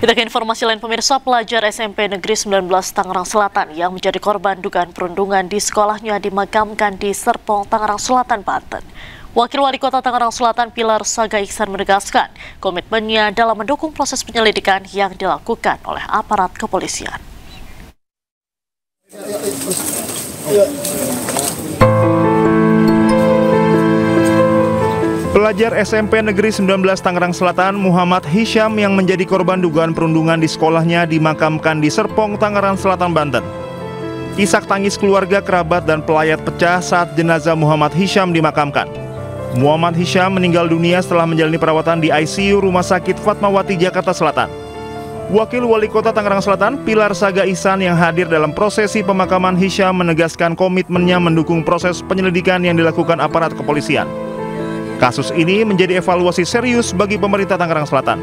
Kita ke informasi lain, pemirsa. Pelajar SMP Negeri 19 Tangerang Selatan yang menjadi korban dugaan perundungan di sekolahnya dimakamkan di Serpong, Tangerang Selatan, Banten. Wakil Wali Kota Tangerang Selatan Pilar Saga Ihsan menegaskan komitmennya dalam mendukung proses penyelidikan yang dilakukan oleh aparat kepolisian. Pelajar SMP Negeri 19 Tangerang Selatan Muhammad Hisham yang menjadi korban dugaan perundungan di sekolahnya dimakamkan di Serpong, Tangerang Selatan, Banten. Isak tangis keluarga, kerabat, dan pelayat pecah saat jenazah Muhammad Hisham dimakamkan. Muhammad Hisham meninggal dunia setelah menjalani perawatan di ICU Rumah Sakit Fatmawati, Jakarta Selatan. Wakil Wali Kota Tangerang Selatan Pilar Saga Ihsan yang hadir dalam prosesi pemakaman Hisham menegaskan komitmennya mendukung proses penyelidikan yang dilakukan aparat kepolisian. Kasus ini menjadi evaluasi serius bagi pemerintah Tangerang Selatan.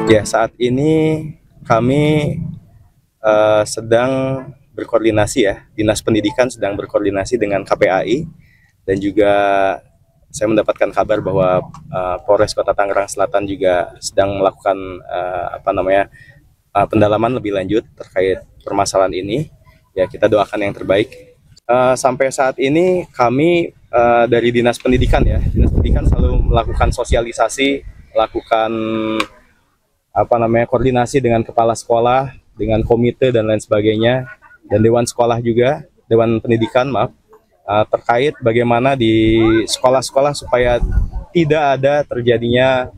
Ya, saat ini kami sedang berkoordinasi ya, Dinas Pendidikan sedang berkoordinasi dengan KPAI, dan juga saya mendapatkan kabar bahwa Polres Kota Tangerang Selatan juga sedang melakukan pendalaman lebih lanjut terkait permasalahan ini. Ya, kita doakan yang terbaik. Sampai saat ini kami dari Dinas Pendidikan ya, Dinas Pendidikan selalu melakukan sosialisasi, melakukan koordinasi dengan kepala sekolah, dengan komite dan lain sebagainya, dan Dewan Sekolah juga, Dewan Pendidikan terkait bagaimana di sekolah-sekolah supaya tidak ada terjadinya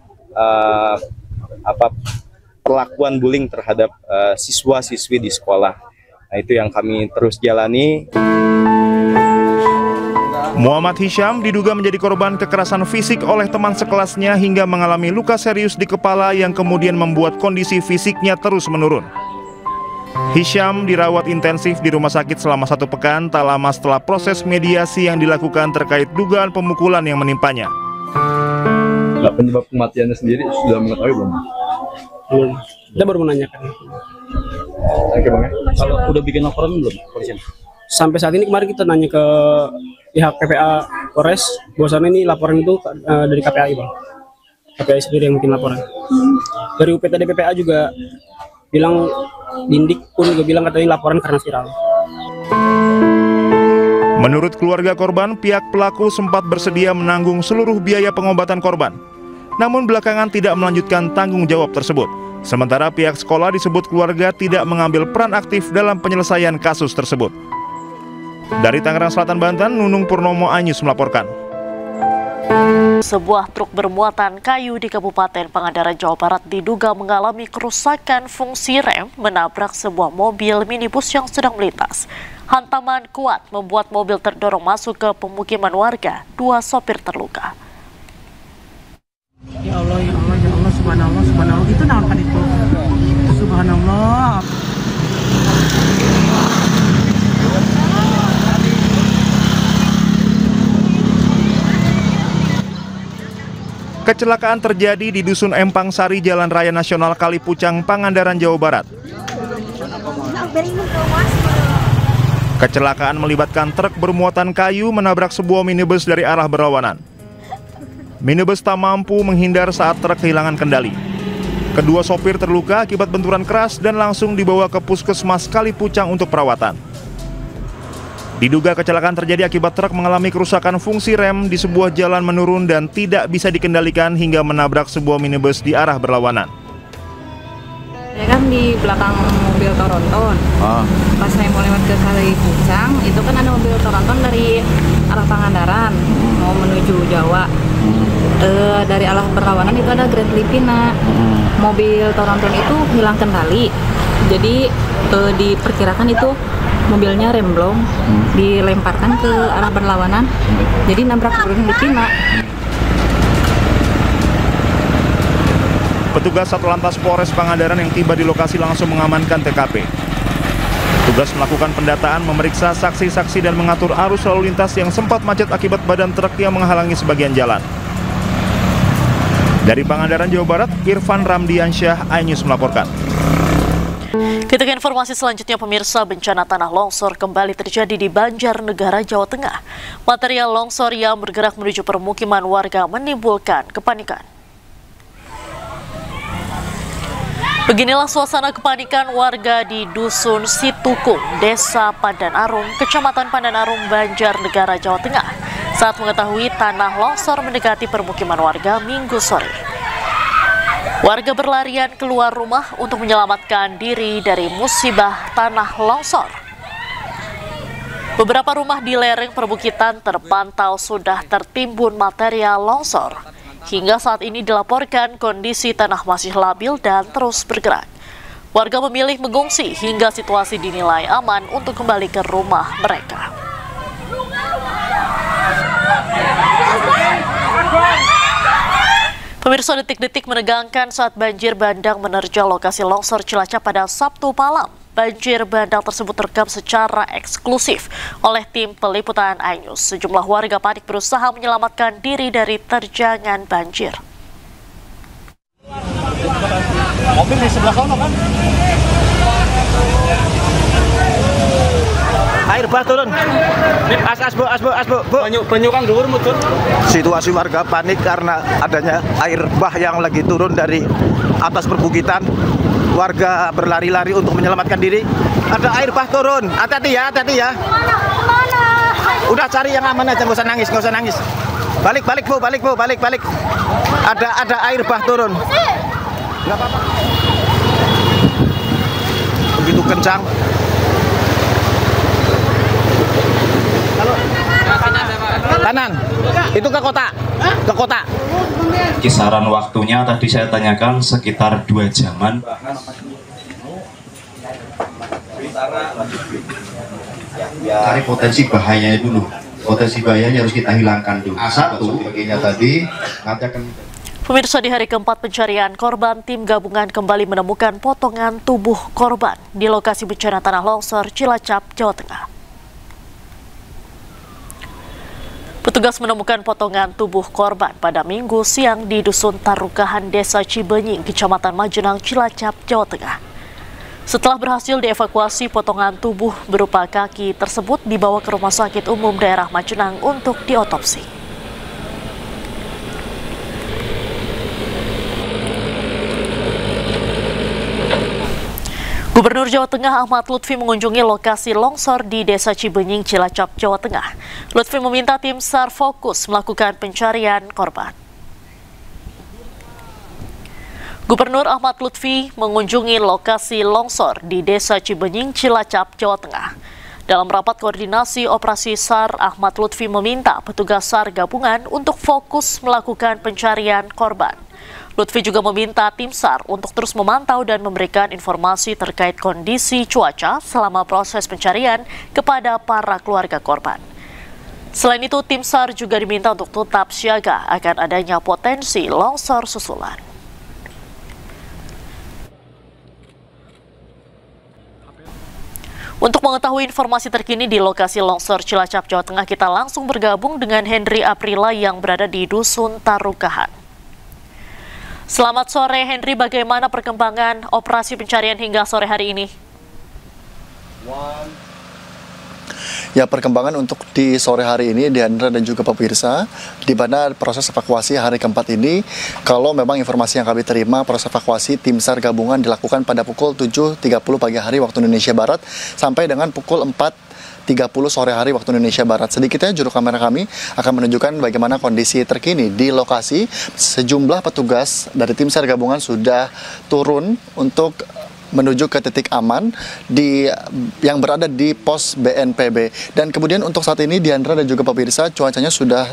perlakuan bullying terhadap siswa-siswi di sekolah. Nah, itu yang kami terus jalani. Muhammad Hisham diduga menjadi korban kekerasan fisik oleh teman sekelasnya hingga mengalami luka serius di kepala yang kemudian membuat kondisi fisiknya terus menurun. Hisham dirawat intensif di rumah sakit selama 1 pekan tak lama setelah proses mediasi yang dilakukan terkait dugaan pemukulan yang menimpanya. Penyebab kematiannya sendiri sudah mengetahui belum? Belum. Kita baru menanyakan. Oke, Bang. Kalau udah bikin laporan belum polisi? Sampai saat ini kemarin kita nanya ke pihak PPA Polres, bahwasannya ini laporan itu dari KPAI, Bang. KPAI sendiri yang bikin laporan. Dari UPTD PPA juga bilang, Dindik pun juga bilang katanya laporan karena viral. Menurut keluarga korban, pihak pelaku sempat bersedia menanggung seluruh biaya pengobatan korban. Namun belakangan tidak melanjutkan tanggung jawab tersebut. Sementara pihak sekolah disebut keluarga tidak mengambil peran aktif dalam penyelesaian kasus tersebut. Dari Tangerang Selatan, Banten, Nunung Purnomo Anyus melaporkan. Sebuah truk bermuatan kayu di Kabupaten Pangandaran, Jawa Barat diduga mengalami kerusakan fungsi rem menabrak sebuah mobil minibus yang sedang melintas. Hantaman kuat membuat mobil terdorong masuk ke pemukiman warga. 2 sopir terluka. Ya Allah, ya Allah, ya Allah, subhanallah, subhanallah. Itu naon kan itu? Subhanallah. Kecelakaan terjadi di Dusun Empang Sari, Jalan Raya Nasional Kalipucang, Pangandaran, Jawa Barat. Kecelakaan melibatkan truk bermuatan kayu menabrak sebuah minibus dari arah berlawanan. Minibus tak mampu menghindar saat truk kehilangan kendali. Kedua sopir terluka akibat benturan keras dan langsung dibawa ke Puskesmas Kalipucang untuk perawatan. Diduga kecelakaan terjadi akibat truk mengalami kerusakan fungsi rem di sebuah jalan menurun dan tidak bisa dikendalikan hingga menabrak sebuah minibus di arah berlawanan. Saya kan di belakang mobil Toronton. Pas saya mau lewat ke Kalipucang, itu kan ada mobil Toronton dari arah Pangandaran mau menuju Jawa. Dari arah berlawanan itu ada Grand Lipina. Mobil Toronton itu hilang kendali. Jadi diperkirakan itu mobilnya remblong, dilemparkan ke arah berlawanan, jadi nabrak Grand Lipina. Petugas Satlantas Polres Pangandaran yang tiba di lokasi langsung mengamankan TKP. Petugas melakukan pendataan, memeriksa saksi-saksi dan mengatur arus lalu lintas yang sempat macet akibat badan truk yang menghalangi sebagian jalan. Dari Pangandaran, Jawa Barat, Irfan Ramdiansyah, iNews melaporkan. Kita ke informasi selanjutnya, pemirsa. Bencana tanah longsor kembali terjadi di Banjarnegara, Jawa Tengah. Material longsor yang bergerak menuju permukiman warga menimbulkan kepanikan. Beginilah suasana kepanikan warga di Dusun Situkung, Desa Pandanarum, Kecamatan Pandanarum, Banjarnegara, Jawa Tengah, saat mengetahui tanah longsor mendekati permukiman warga Minggu sore. Warga berlarian keluar rumah untuk menyelamatkan diri dari musibah tanah longsor. Beberapa rumah di lereng perbukitan terpantau sudah tertimbun material longsor. Hingga saat ini dilaporkan kondisi tanah masih labil dan terus bergerak. Warga memilih mengungsi hingga situasi dinilai aman untuk kembali ke rumah mereka. Pemirsa, detik-detik menegangkan saat banjir bandang menerjang lokasi longsor Cilacap pada Sabtu malam. Banjir bandang tersebut terekam secara eksklusif oleh tim peliputan iNews. Sejumlah warga panik berusaha menyelamatkan diri dari terjangan banjir. Mobil di sebelah sana kan? Air bah turun. Bu. Banyu kang dhuwur mudun. Situasi warga panik karena adanya air bah yang lagi turun dari atas perbukitan. Warga berlari-lari untuk menyelamatkan diri. Ada air bah turun. Hati-hati ya. Udah cari yang aman aja, nggak usah nangis. Balik bu. Ada air bah turun. Nggak apa-apa. Begitu kencang. Kanan. Itu ke kota. Kisaran waktunya tadi saya tanyakan sekitar 2 jaman. Cari potensi bahayanya dulu. Potensi bahayanya harus kita hilangkan dulu. Satu, bagiannya tadi nanti akan. Pemirsa, di hari keempat pencarian korban, tim gabungan kembali menemukan potongan tubuh korban di lokasi bencana tanah longsor Cilacap, Jawa Tengah. Petugas menemukan potongan tubuh korban pada Minggu siang di Dusun Tarukahan, Desa Cibenying, Kecamatan Majenang, Cilacap, Jawa Tengah. Setelah berhasil dievakuasi, potongan tubuh berupa kaki tersebut dibawa ke Rumah Sakit Umum Daerah Majenang untuk diotopsi. Gubernur Jawa Tengah Ahmad Lutfi mengunjungi lokasi longsor di Desa Cibenying, Cilacap, Jawa Tengah. Lutfi meminta tim SAR fokus melakukan pencarian korban. Gubernur Ahmad Lutfi mengunjungi lokasi longsor di Desa Cibenying, Cilacap, Jawa Tengah. Dalam rapat koordinasi operasi SAR, Ahmad Lutfi meminta petugas SAR gabungan untuk fokus melakukan pencarian korban. Lutfi juga meminta tim SAR untuk terus memantau dan memberikan informasi terkait kondisi cuaca selama proses pencarian kepada para keluarga korban. Selain itu, tim SAR juga diminta untuk tetap siaga akan adanya potensi longsor susulan. Untuk mengetahui informasi terkini di lokasi longsor Cilacap, Jawa Tengah, kita langsung bergabung dengan Henry Aprila yang berada di Dusun Tarukahan. Selamat sore Henry, bagaimana perkembangan operasi pencarian hingga sore hari ini? Ya, perkembangan untuk di sore hari ini, Diandra dan juga pemirsa, di mana proses evakuasi hari keempat ini, kalau memang informasi yang kami terima, proses evakuasi tim SAR gabungan dilakukan pada pukul 7.30 pagi hari waktu Indonesia Barat sampai dengan pukul 4.30 sore hari waktu Indonesia Barat. Sedikitnya juru kamera kami akan menunjukkan bagaimana kondisi terkini di lokasi. Sejumlah petugas dari tim SAR gabungan sudah turun untuk menuju ke titik aman yang berada di pos BNPB. Dan kemudian untuk saat ini, Diandra dan juga pemirsa, cuacanya sudah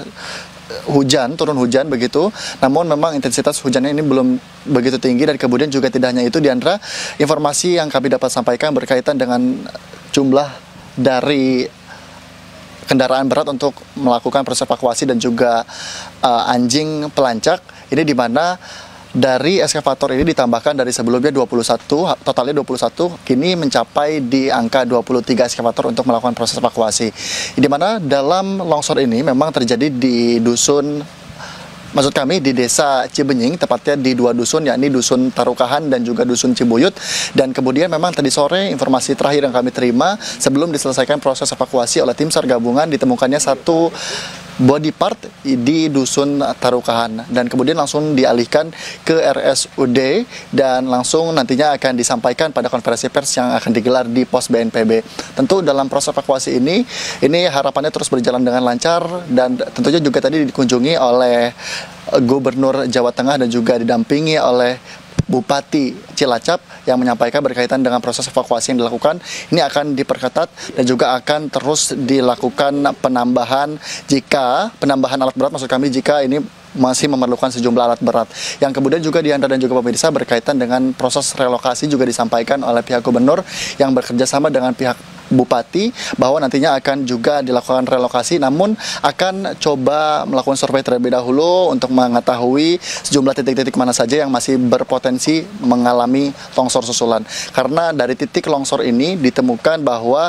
turun hujan begitu. Namun memang intensitas hujannya ini belum begitu tinggi. Dan kemudian juga tidak hanya itu, Diandra, informasi yang kami dapat sampaikan berkaitan dengan jumlah dari kendaraan berat untuk melakukan proses evakuasi dan juga anjing pelancak. Ini di mana dari eskavator ini ditambahkan dari sebelumnya 21, totalnya 21, kini mencapai di angka 23 eskavator untuk melakukan proses evakuasi. Di mana dalam longsor ini memang terjadi di di Desa Cibenying, tepatnya di 2 dusun, yakni Dusun Tarukahan dan juga Dusun Cibuyut. Dan kemudian memang tadi sore informasi terakhir yang kami terima sebelum diselesaikan proses evakuasi oleh tim SAR gabungan, ditemukannya satu body part di Dusun Tarukahan dan kemudian langsung dialihkan ke RSUD dan langsung nantinya akan disampaikan pada konferensi pers yang akan digelar di pos BNPB. Tentu dalam proses evakuasi ini harapannya terus berjalan dengan lancar dan tentunya juga tadi dikunjungi oleh Gubernur Jawa Tengah dan juga didampingi oleh Bupati Cilacap yang menyampaikan berkaitan dengan proses evakuasi yang dilakukan ini akan diperketat dan juga akan terus dilakukan penambahan alat berat, maksud kami jika ini masih memerlukan sejumlah alat berat. Yang kemudian juga Diandra dan juga pemirsa berkaitan dengan proses relokasi juga disampaikan oleh pihak gubernur yang bekerja sama dengan pihak Bupati bahwa nantinya akan juga dilakukan relokasi, namun akan coba melakukan survei terlebih dahulu untuk mengetahui sejumlah titik-titik mana saja yang masih berpotensi mengalami longsor susulan. Karena dari titik longsor ini ditemukan bahwa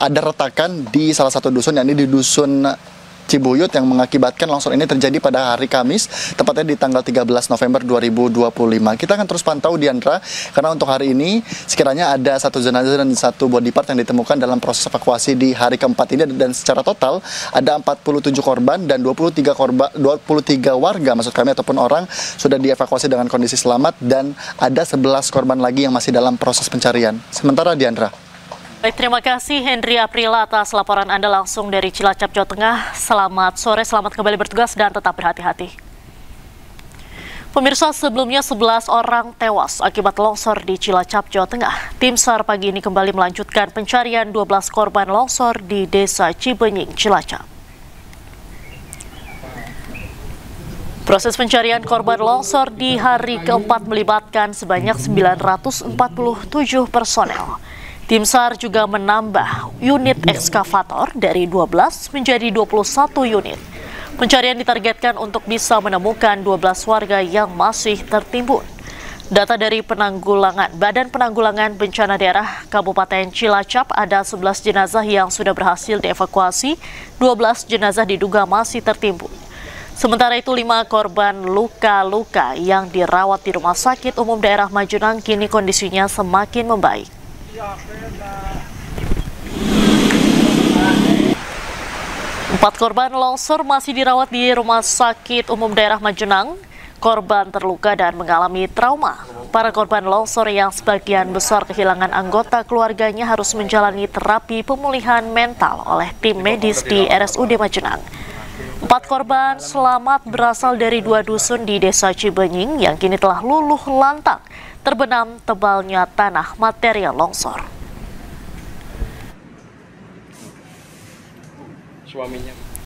ada retakan di salah satu dusun, yakni di Dusun Cibuyut, yang mengakibatkan longsor ini terjadi pada hari Kamis, tepatnya di tanggal 13 November 2025. Kita akan terus pantau, Diandra, karena untuk hari ini sekiranya ada 1 jenazah dan 1 body part yang ditemukan dalam proses evakuasi di hari keempat ini, dan secara total ada 47 korban dan 23 warga, maksud kami, ataupun orang sudah dievakuasi dengan kondisi selamat, dan ada 11 korban lagi yang masih dalam proses pencarian. Sementara, Diandra. Baik, terima kasih Henry Aprila atas laporan Anda langsung dari Cilacap, Jawa Tengah. Selamat sore, selamat kembali bertugas dan tetap berhati-hati. Pemirsa, sebelumnya 11 orang tewas akibat longsor di Cilacap, Jawa Tengah. Tim SAR pagi ini kembali melanjutkan pencarian 12 korban longsor di Desa Cibenying, Cilacap. Proses pencarian korban longsor di hari keempat melibatkan sebanyak 947 personel. Tim SAR juga menambah unit ekskavator dari 12 menjadi 21 unit. Pencarian ditargetkan untuk bisa menemukan 12 warga yang masih tertimbun. Data dari Badan Penanggulangan Bencana Daerah Kabupaten Cilacap, ada 11 jenazah yang sudah berhasil dievakuasi, 12 jenazah diduga masih tertimbun. Sementara itu 5 korban luka-luka yang dirawat di Rumah Sakit Umum Daerah Majenang kini kondisinya semakin membaik. 4 korban longsor masih dirawat di Rumah Sakit Umum Daerah Majenang. Korban terluka dan mengalami trauma. Para korban longsor yang sebagian besar kehilangan anggota keluarganya harus menjalani terapi pemulihan mental oleh tim medis di RSUD Majenang. 4 korban selamat berasal dari 2 dusun di Desa Cibenying yang kini telah luluh lantak terbenam tebalnya tanah material longsor. Suaminya